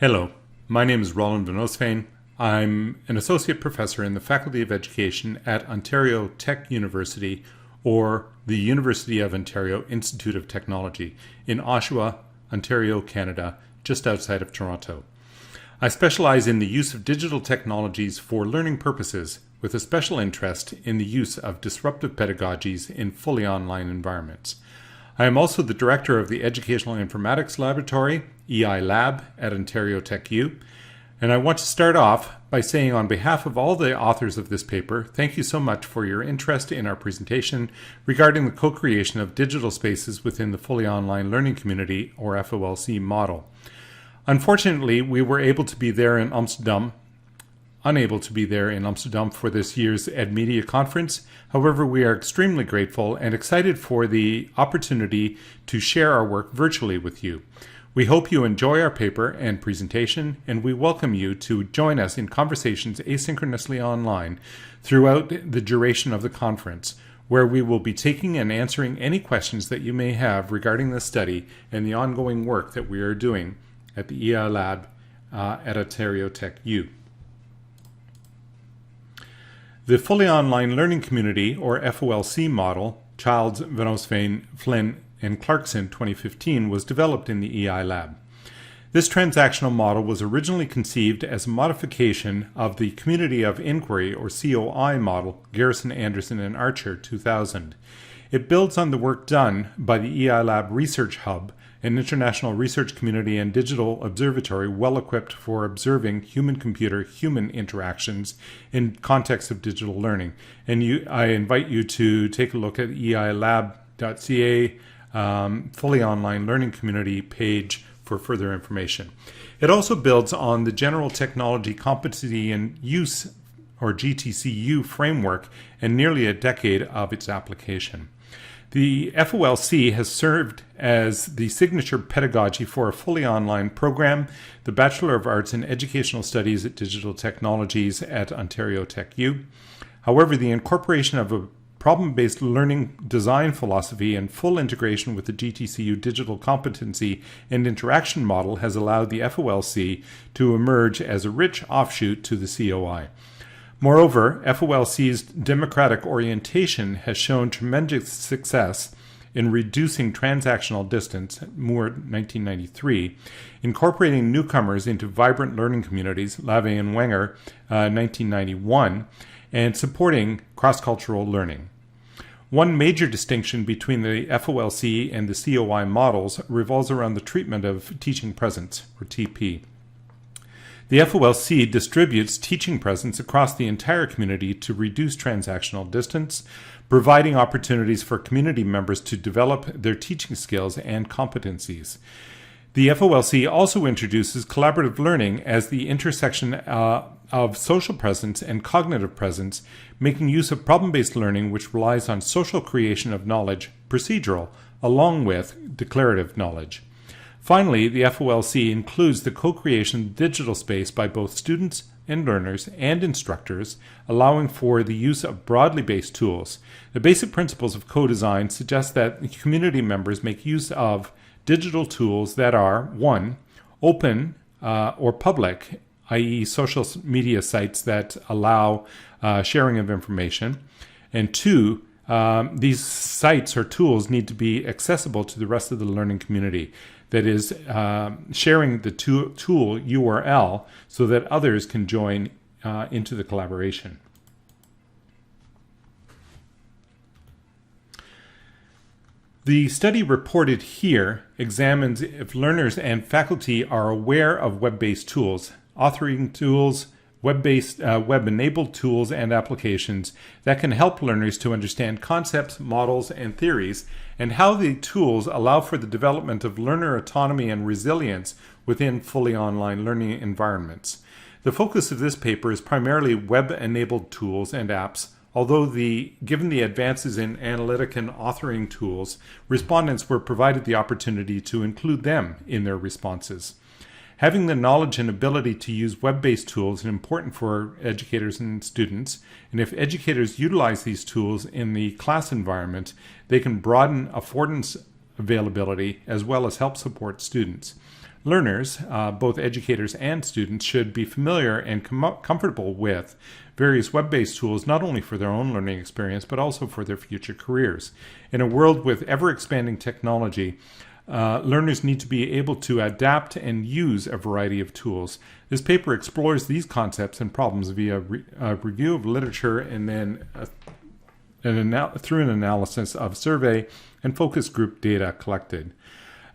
Hello, my name is Roland vanOostveen. I'm an associate professor in the Faculty of Education at Ontario Tech University, or the University of Ontario Institute of Technology in Oshawa, Ontario, Canada, just outside of Toronto. I specialize in the use of digital technologies for learning purposes, with a special interest in the use of disruptive pedagogies in fully online environments. I am also the director of the Educational Informatics Laboratory, EILab, at Ontario Tech U, and I want to start off by saying on behalf of all the authors of this paper, thank you so much for your interest in our presentation regarding the co-creation of digital spaces within the fully online learning community, or FOLC model. Unfortunately, we were unable to be there in Amsterdam for this year's EdMedia conference. However, we are extremely grateful and excited for the opportunity to share our work virtually with you. We hope you enjoy our paper and presentation, and we welcome you to join us in conversations asynchronously online throughout the duration of the conference, where we will be taking and answering any questions that you may have regarding the study and the ongoing work that we are doing at the EILab at Ontario Tech U. The Fully Online Learning Community, or FOLC model, Childs, vanOostveen, Flynn, and Clarkson 2015, was developed in the EILab. This transactional model was originally conceived as a modification of the Community of Inquiry, or COI model, Garrison, Anderson, and Archer 2000. It builds on the work done by the EILab Research Hub, an international research community and digital observatory well equipped for observing human-computer-human interactions in context of digital learning. And I invite you to take a look at eilab.ca fully online learning community page for further information. It also builds on the General Technology Competency and Use, or GTCU, framework and nearly a decade of its application. The FOLC has served as the signature pedagogy for a fully online program, the Bachelor of Arts in Educational Studies at Digital Technologies at Ontario Tech U. However, the incorporation of a problem-based learning design philosophy and full integration with the GTCU digital competency and interaction model has allowed the FOLC to emerge as a rich offshoot to the COI. Moreover, FOLC's democratic orientation has shown tremendous success in reducing transactional distance, Moore 1993, incorporating newcomers into vibrant learning communities, Lave and Wenger 1991, and supporting cross-cultural learning. One major distinction between the FOLC and the COI models revolves around the treatment of teaching presence, or TP. The FOLC distributes teaching presence across the entire community to reduce transactional distance, providing opportunities for community members to develop their teaching skills and competencies. The FOLC also introduces collaborative learning as the intersection of social presence and cognitive presence, making use of problem-based learning which relies on social creation of knowledge, procedural, along with declarative knowledge. Finally, the FOLC includes the co-creation of digital space by both students and learners and instructors, allowing for the use of broadly based tools. The basic principles of co-design suggest that community members make use of digital tools that are 1. Open or public, i.e. social media sites that allow sharing of information, and 2. These sites or tools need to be accessible to the rest of the learning community. That is, sharing the tool URL so that others can join into the collaboration. The study reported here examines if learners and faculty are aware of web-based tools, authoring tools, web-enabled tools and applications that can help learners to understand concepts, models, and theories, and how the tools allow for the development of learner autonomy and resilience within fully online learning environments. The focus of this paper is primarily web-enabled tools and apps, although given the advances in analytic and authoring tools, respondents were provided the opportunity to include them in their responses. Having the knowledge and ability to use web-based tools is important for educators and students, and if educators utilize these tools in the class environment, they can broaden affordance availability as well as help support students. Learners, both educators and students, should be familiar and comfortable with various web-based tools, not only for their own learning experience, but also for their future careers. In a world with ever-expanding technology, learners need to be able to adapt and use a variety of tools. This paper explores these concepts and problems via a review of literature and then through an analysis of survey and focus group data collected.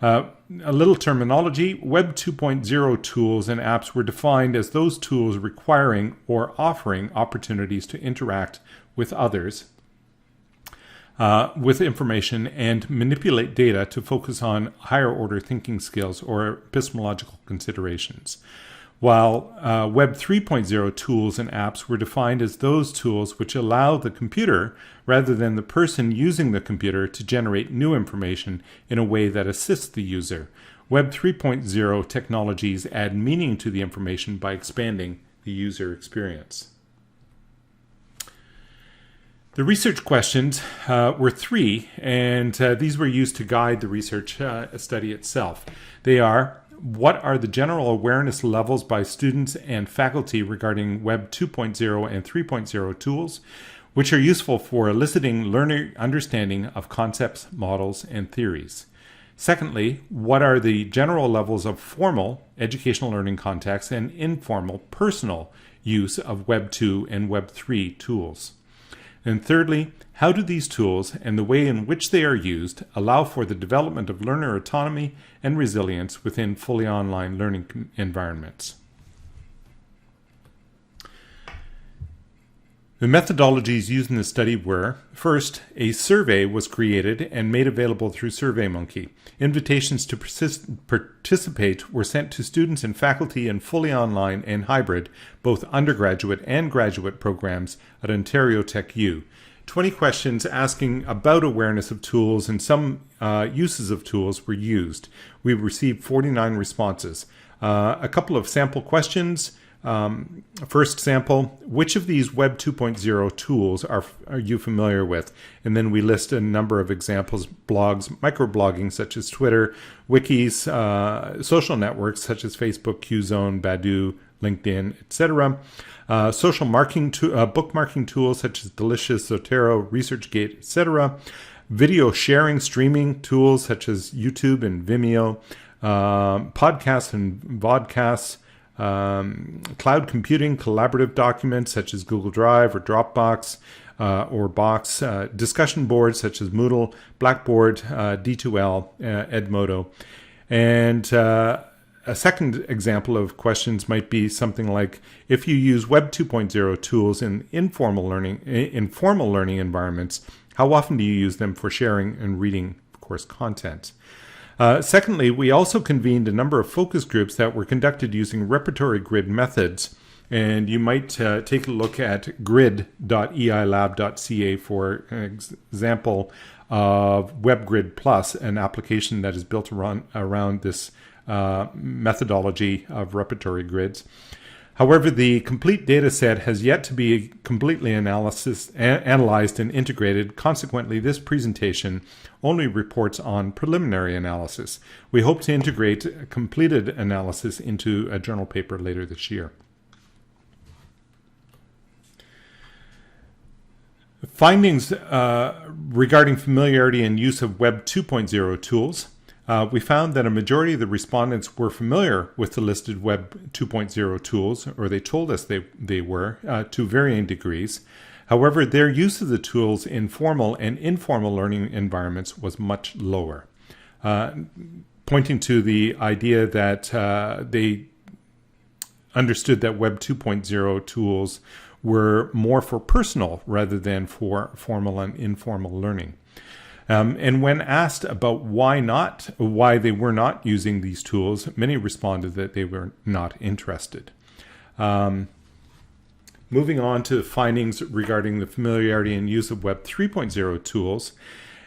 A little terminology: Web 2.0 tools and apps were defined as those tools requiring or offering opportunities to interact with others, with information, and manipulate data to focus on higher order thinking skills or epistemological considerations. While Web 3.0 tools and apps were defined as those tools which allow the computer, rather than the person using the computer, to generate new information in a way that assists the user. Web 3.0 technologies add meaning to the information by expanding the user experience. The research questions were 3, and these were used to guide the research study itself. They are: what are the general awareness levels by students and faculty regarding Web 2.0 and 3.0 tools, which are useful for eliciting learner understanding of concepts, models, and theories? Secondly, what are the general levels of formal educational learning contexts and informal personal use of Web 2 and Web 3 tools? And thirdly, how do these tools and the way in which they are used allow for the development of learner autonomy and resilience within fully online learning environments? The methodologies used in the study were: first, a survey was created and made available through SurveyMonkey. Invitations to participate were sent to students and faculty in fully online and hybrid, both undergraduate and graduate programs at Ontario Tech U. 20 questions asking about awareness of tools and some uses of tools were used. We received 49 responses. A couple of sample questions. First sample: which of these Web 2.0 tools are you familiar with? And then we list a number of examples: blogs, microblogging such as Twitter, wikis, social networks such as Facebook, Qzone, Badu, LinkedIn, etc. Social marketing bookmarking tools such as Delicious, Zotero, ResearchGate, etc. Video sharing, streaming tools such as YouTube and Vimeo, podcasts and vodcasts, cloud computing, collaborative documents such as Google Drive or Dropbox or Box, discussion boards such as Moodle, Blackboard, D2L, Edmodo. And a second example of questions might be something like: if you use Web 2.0 tools in informal learning environments, how often do you use them for sharing and reading, of course, content? Secondly, we also convened a number of focus groups that were conducted using repertory grid methods. And you might take a look at grid.eilab.ca for an example of WebGrid Plus, an application that is built around this methodology of repertory grids. However, the complete data set has yet to be completely analyzed and integrated. Consequently, this presentation only reports on preliminary analysis. We hope to integrate a completed analysis into a journal paper later this year. Findings regarding familiarity and use of Web 2.0 tools. We found that a majority of the respondents were familiar with the listed Web 2.0 tools, or they told us they were, to varying degrees. However, their use of the tools in formal and informal learning environments was much lower, pointing to the idea that they understood that Web 2.0 tools were more for personal rather than for formal and informal learning. And when asked about why they were not using these tools, many responded that they were not interested. Moving on to findings regarding the familiarity and use of Web 3.0 tools.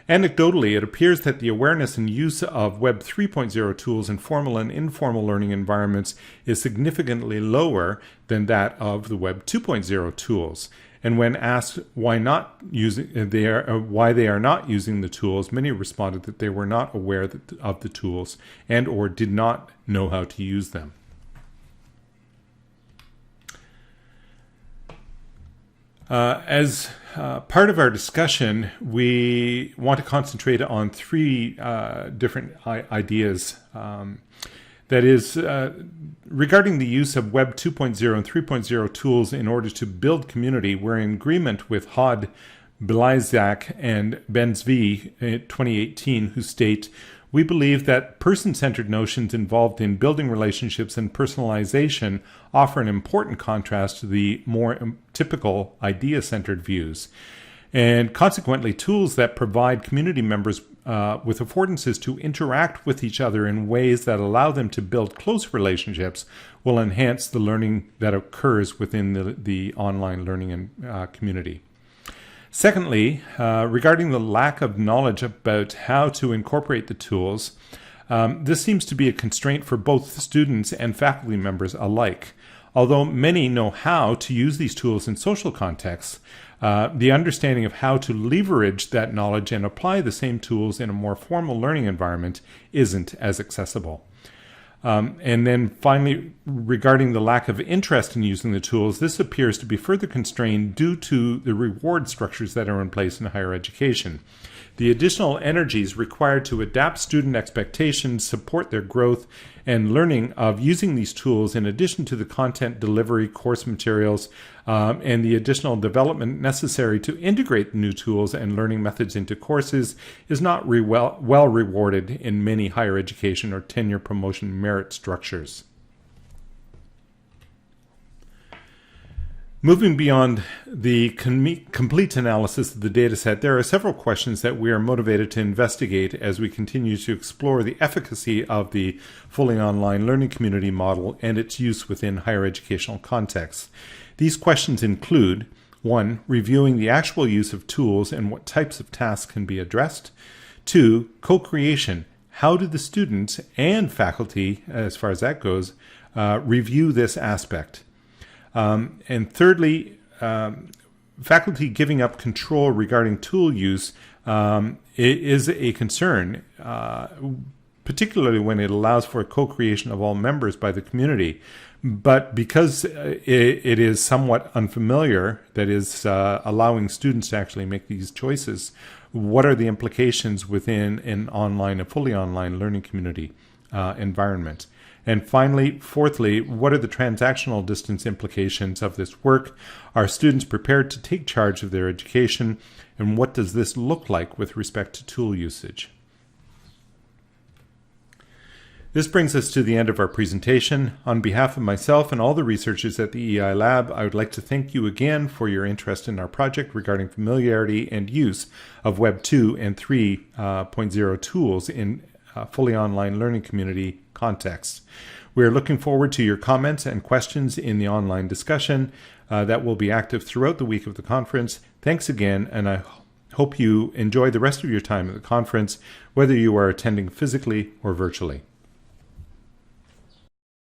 Anecdotally, it appears that the awareness and use of Web 3.0 tools in formal and informal learning environments is significantly lower than that of the Web 2.0 tools. And when asked why they are not using the tools, many responded that they were not aware of the tools and or did not know how to use them. As part of our discussion, we want to concentrate on three different ideas. That is, regarding the use of Web 2.0 and 3.0 tools in order to build community, we're in agreement with Hod, Belizak, and Benzvi in 2018, who state, "We believe that person-centered notions involved in building relationships and personalization offer an important contrast to the more typical idea-centered views. And consequently, tools that provide community members with affordances to interact with each other in ways that allow them to build close relationships will enhance the learning that occurs within the online learning community." Secondly, regarding the lack of knowledge about how to incorporate the tools, this seems to be a constraint for both students and faculty members alike. Although many know how to use these tools in social contexts, the understanding of how to leverage that knowledge and apply the same tools in a more formal learning environment isn't as accessible. And then finally, regarding the lack of interest in using the tools, this appears to be further constrained due to the reward structures that are in place in higher education. The additional energies required to adapt student expectations, support their growth, and learning of using these tools, in addition to the content delivery, course materials, and the additional development necessary to integrate the new tools and learning methods into courses, is not well rewarded in many higher education or tenure promotion merit structures. Moving beyond the complete analysis of the dataset, there are several questions that we are motivated to investigate as we continue to explore the efficacy of the fully online learning community model and its use within higher educational contexts. These questions include: 1. Reviewing the actual use of tools and what types of tasks can be addressed. 2. Co-creation. How do the students and faculty, as far as that goes, review this aspect? And thirdly, faculty giving up control regarding tool use is a concern, particularly when it allows for co-creation of all members by the community. But because it is somewhat unfamiliar, that is, allowing students to actually make these choices, what are the implications within a fully online learning community environment? And finally, fourthly, what are the transactional distance implications of this work? Are students prepared to take charge of their education? And what does this look like with respect to tool usage? This brings us to the end of our presentation. On behalf of myself and all the researchers at the EILab, I would like to thank you again for your interest in our project regarding familiarity and use of Web 2 and 3.0 tools in fully online learning community context. We are looking forward to your comments and questions in the online discussion that will be active throughout the week of the conference. Thanks again, and I hope you enjoy the rest of your time at the conference, whether you are attending physically or virtually.